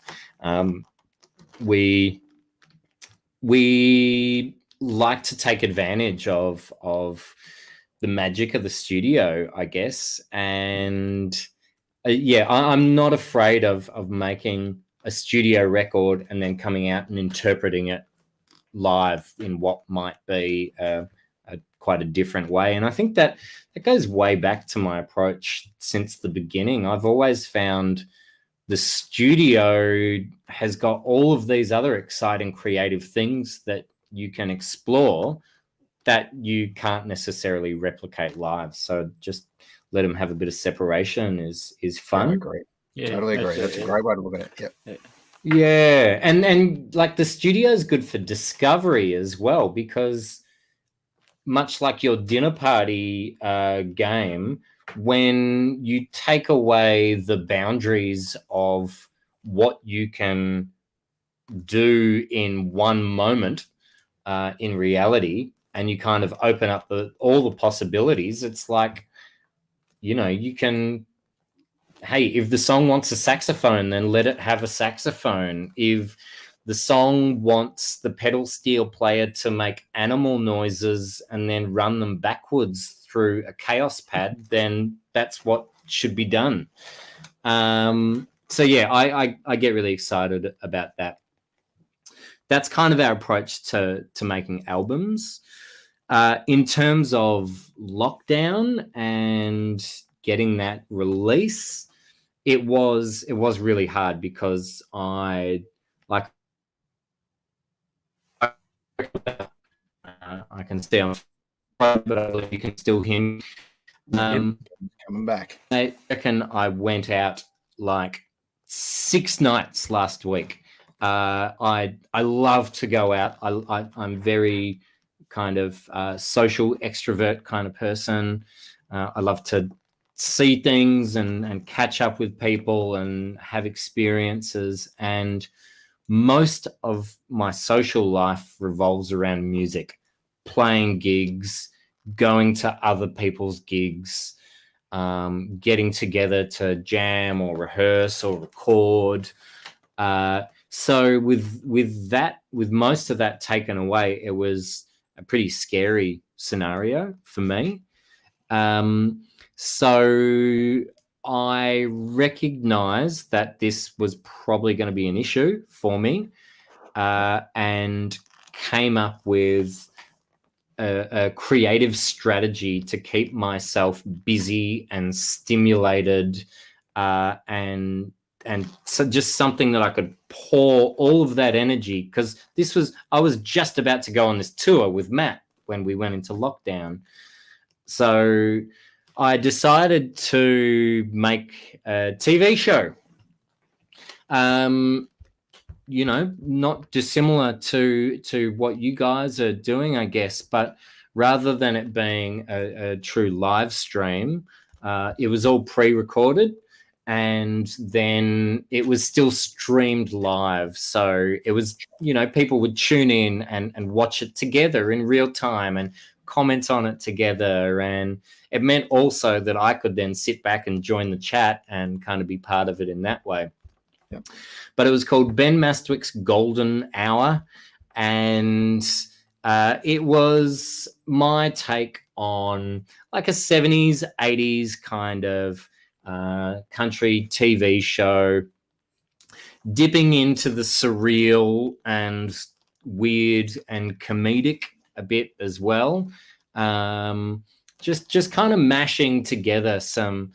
We like to take advantage of the magic of the studio, I guess. And I'm not afraid of making a studio record and then coming out and interpreting it live in what might be quite a different way. And I think that goes way back to my approach since the beginning. I've always found the studio has got all of these other exciting creative things that you can explore that you can't necessarily replicate live. So just let them have a bit of separation is fun. I agree. Yeah, totally agree. That's a great way to look at it. Yep. Yeah, and like the studio is good for discovery as well, because much like your dinner party game, when you take away the boundaries of what you can do in one moment in reality, and you kind of open up all the possibilities, it's like, you can, hey, if the song wants a saxophone, then let it have a saxophone. If the song wants the pedal steel player to make animal noises and then run them backwards through a chaos pad, then that's what should be done. So yeah, I get really excited about that. That's kind of our approach to making albums. In terms of lockdown and getting that release, it was really hard because I can see I'm, but you can still hear me. Coming back. I reckon I went out like 6 nights last week. I love to go out. I'm very kind of social extrovert kind of person. I love to see things and catch up with people and have experiences. And most of my social life revolves around music, playing gigs, going to other people's gigs, getting together to jam or rehearse or record. So with most of that taken away, it was a pretty scary scenario for me. So I recognized that this was probably going to be an issue for me, and came up with a creative strategy to keep myself busy and stimulated, and so just something that I could pour all of that energy, because I was just about to go on this tour with Matt when we went into lockdown. So I decided to make a TV show. Not dissimilar to what you guys are doing, I guess, but rather than it being a true live stream, it was all pre-recorded, and then it was still streamed live. So it was, people would tune in and watch it together in real time and comment on it together. And it meant also that I could then sit back and join the chat and kind of be part of it in that way. Yep. But it was called Ben Mastwyk's Golden Hour, and it was my take on like a 70s, 80s kind of country TV show, dipping into the surreal and weird and comedic a bit as well. Just kind of mashing together some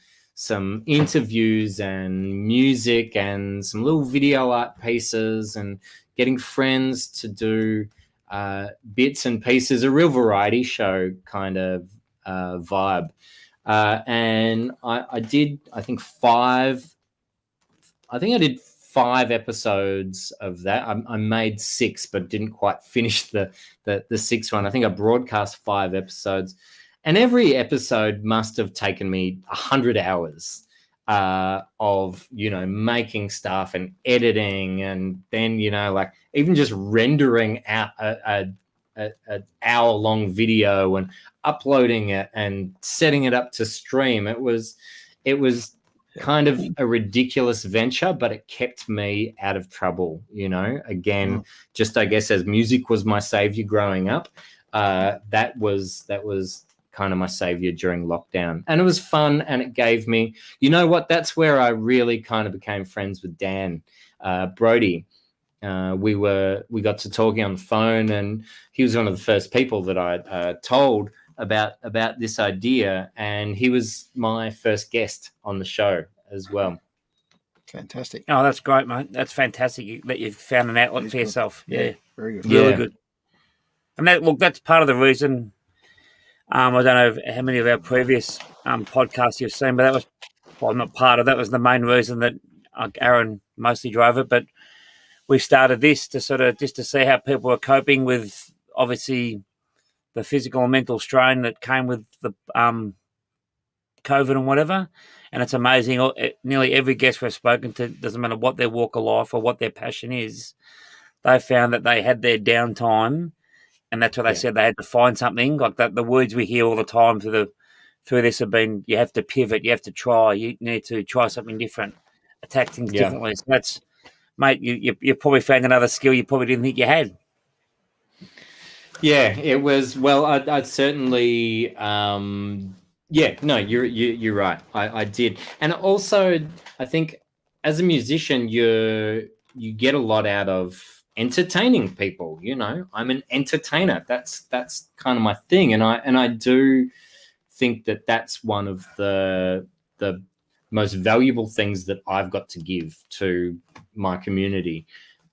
interviews and music and some little video art pieces, and getting friends to do bits and pieces, a real variety show kind of vibe. And I did, I think I did 5 episodes of that. I made 6, but didn't quite finish the 6th one. I think I broadcast 5 episodes. And every episode must have taken me 100 hours of, making stuff and editing, and then, like even just rendering out an hour-long video and uploading it and setting it up to stream. It was kind of a ridiculous venture, but it kept me out of trouble, again, just, I guess, as music was my savior growing up, that was kind of my savior during lockdown. And it was fun, and it gave me, that's where I really kind of became friends with Dan Brody. We got to talking on the phone, and he was one of the first people that I told about this idea, and he was my first guest on the show as well. Fantastic. Oh, that's great, mate. That's fantastic that you've found an outlet for yourself. Yeah, very good. Really good. And that's part of the reason. I don't know how many of our previous podcasts you've seen, but that was, well, not part of that, was the main reason that Aaron mostly drove it. But we started this to sort of just to see how people were coping with, obviously, the physical and mental strain that came with the COVID and whatever. And it's amazing. Nearly every guest we've spoken to, doesn't matter what their walk of life or what their passion is, they found that they had their downtime, and that's what they said, they had to find something. Like that, the words we hear all the time through this have been, you have to pivot, you have to try, you need to try something different, attack things differently. So that's, mate, you probably found another skill you probably didn't think you had. Yeah, it was. Well, I certainly. No, you're right. I did, and also I think as a musician, you get a lot out of entertaining people. I'm an entertainer. That's kind of my thing, and I do think that that's one of the most valuable things that I've got to give to my community,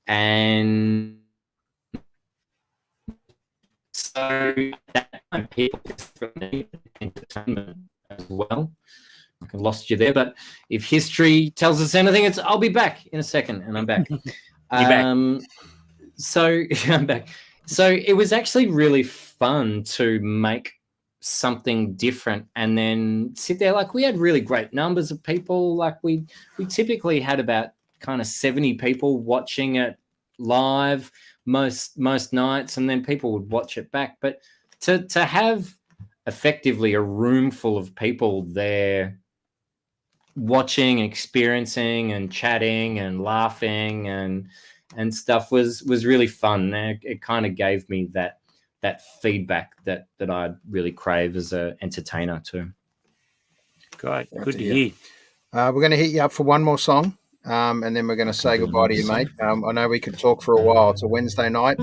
and so that kind of people need entertainment as well. I lost you there, but if history tells us anything, I'll be back in a second, and I'm back. So I'm back. So it was actually really fun to make something different and then sit there. Like, we had really great numbers of people. Like we typically had about kind of 70 people watching it live most nights, and then people would watch it back. But to have effectively a room full of people there watching, experiencing and chatting and laughing and stuff was really fun. It kind of gave me that feedback that I really crave as an entertainer too. Great. Good to hear. We're going to hit you up for one more song, and then we're going to say goodbye to you, mate. I know we could talk for a while. It's a Wednesday night,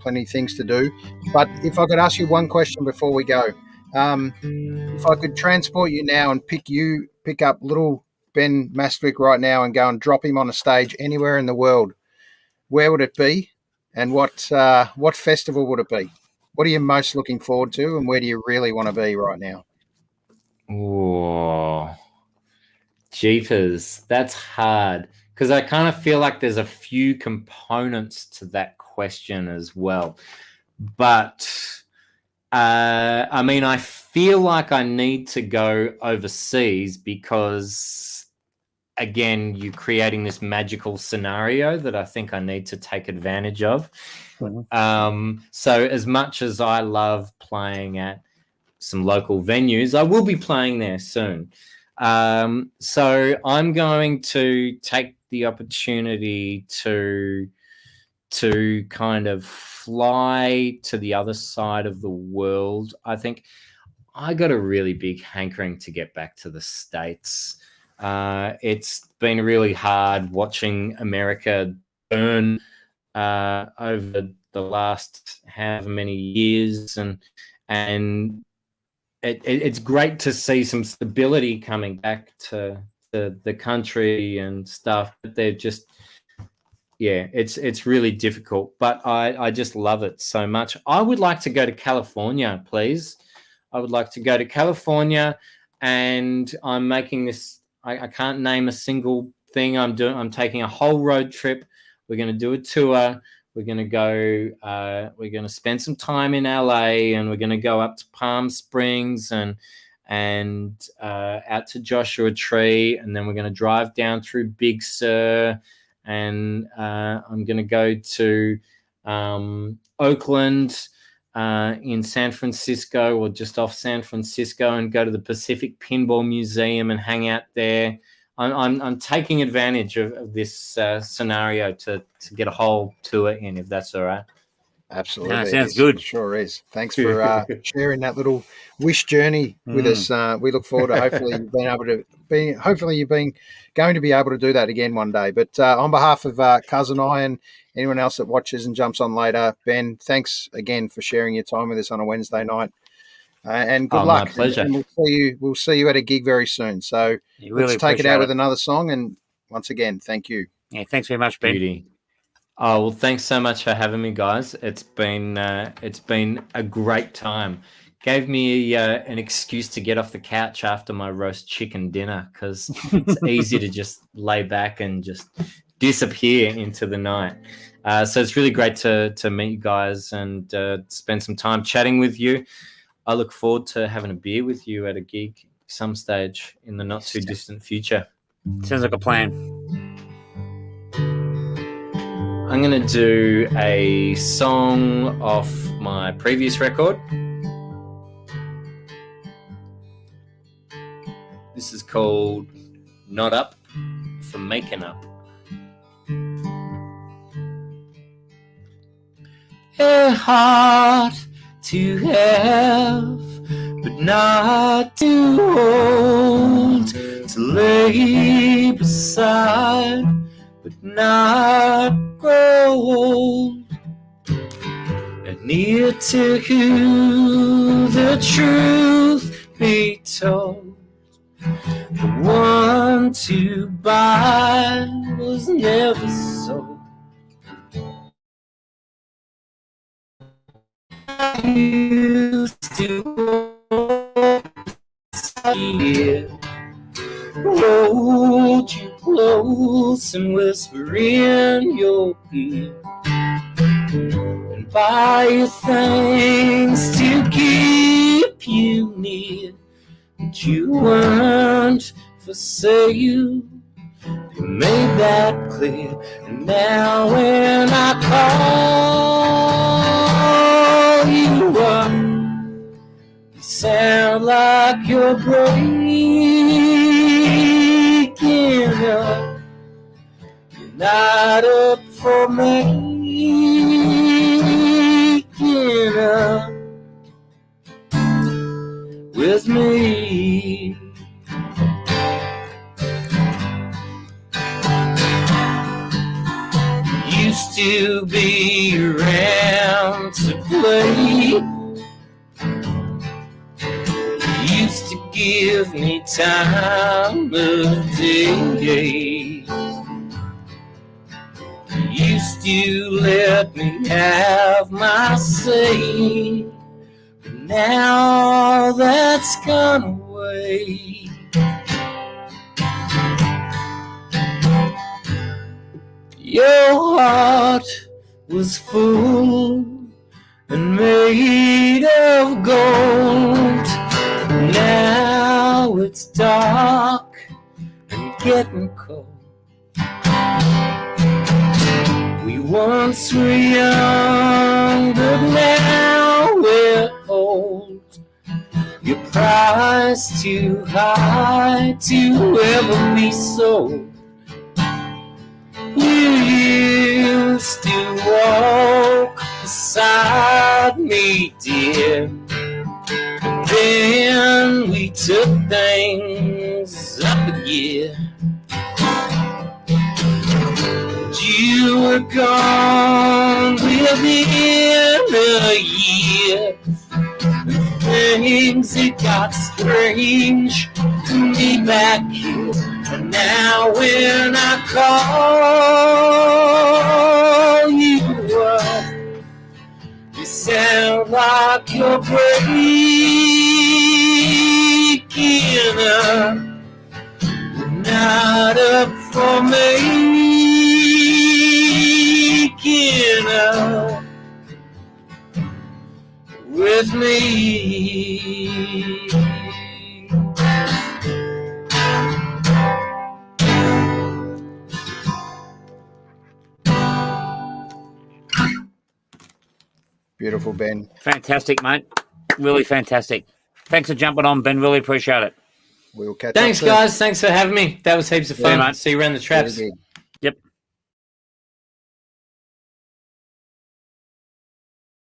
plenty of things to do. But if I could ask you one question before we go, if I could transport you now and pick up little Ben Mastwyk right now and go and drop him on a stage anywhere in the world, where would it be, and what festival would it be? What are you most looking forward to, and where do you really want to be right now? Oh, jeepers, that's hard, because I kind of feel like there's a few components to that question as well. But I feel like I need to go overseas because, again, you're creating this magical scenario that I think I need to take advantage of. Mm-hmm. So as much as I love playing at some local venues, I will be playing there soon. So I'm going to take the opportunity to kind of fly to the other side of the world. I think I got a really big hankering to get back to the States. It's been really hard watching America burn over the last however many years, and it's great to see some stability coming back to the country and stuff. But they're just, it's really difficult. But I just love it so much. I would like to go to California, please. I would like to go to California, and I'm making this. I can't name a single thing I'm doing. I'm taking a whole road trip. We're going to do a tour. we're going to go. We're going to spend some time in LA, and we're going to go up to Palm Springs and out to Joshua Tree, and then we're going to drive down through Big Sur, and I'm going to go to Oakland, in San Francisco, or just off San Francisco, and go to the Pacific Pinball Museum and hang out there. I'm taking advantage of this scenario to get a whole tour in, if that's all right. Absolutely. No, sounds good. It sure is. Thanks for sharing that little wish journey with us. We look forward to hopefully you've been going to be able to do that again one day. But on behalf of Cuz and I and anyone else that watches and jumps on later, Ben, thanks again for sharing your time with us on a Wednesday night. And good luck. My pleasure. And we'll see you at a gig very soon. So let's take it out with another song. And once again, thank you. Yeah, thanks very much, Ben. Beauty. Oh, well, thanks so much for having me, guys. It's been a great time. Gave me an excuse to get off the couch after my roast chicken dinner, because it's easy to just lay back and just disappear into the night. So it's really great to meet you guys and spend some time chatting with you. I look forward to having a beer with you at a gig some stage in the not too distant future. Sounds like a plan. I'm going to do a song off my previous record. This is called Not Up for Making Up. A heart to have, but not to hold, to lay beside, but not grow old, and near to who the truth be told. The one to buy was never sold. I used to hold you close and whisper in your ear, and buy you things to keep you near, but you weren't for sale. You made that clear, and now when I call you up, you sound like you're breaking up. You're not up for making up with me. Used to be around to play, used to give me time of day, used to let me have my say, but now that's gone away. Your heart was full and made of gold. Now it's dark and getting cold. We once were young, but now we're old. Your price too high to ever be sold. You used to walk beside me, dear. Then we took things up a gear. And you were gone within a year. Things it got strange to me back here. And now when I call you up, you sound like you're breaking up. You're not up for making up with me. Beautiful, Ben. Fantastic, mate. Really fantastic. Thanks for jumping on, Ben. Really appreciate it. We'll catch Thanks, up soon. guys. Thanks for having me. That was heaps of fun. Yeah, mate. See you around the traps. Very good.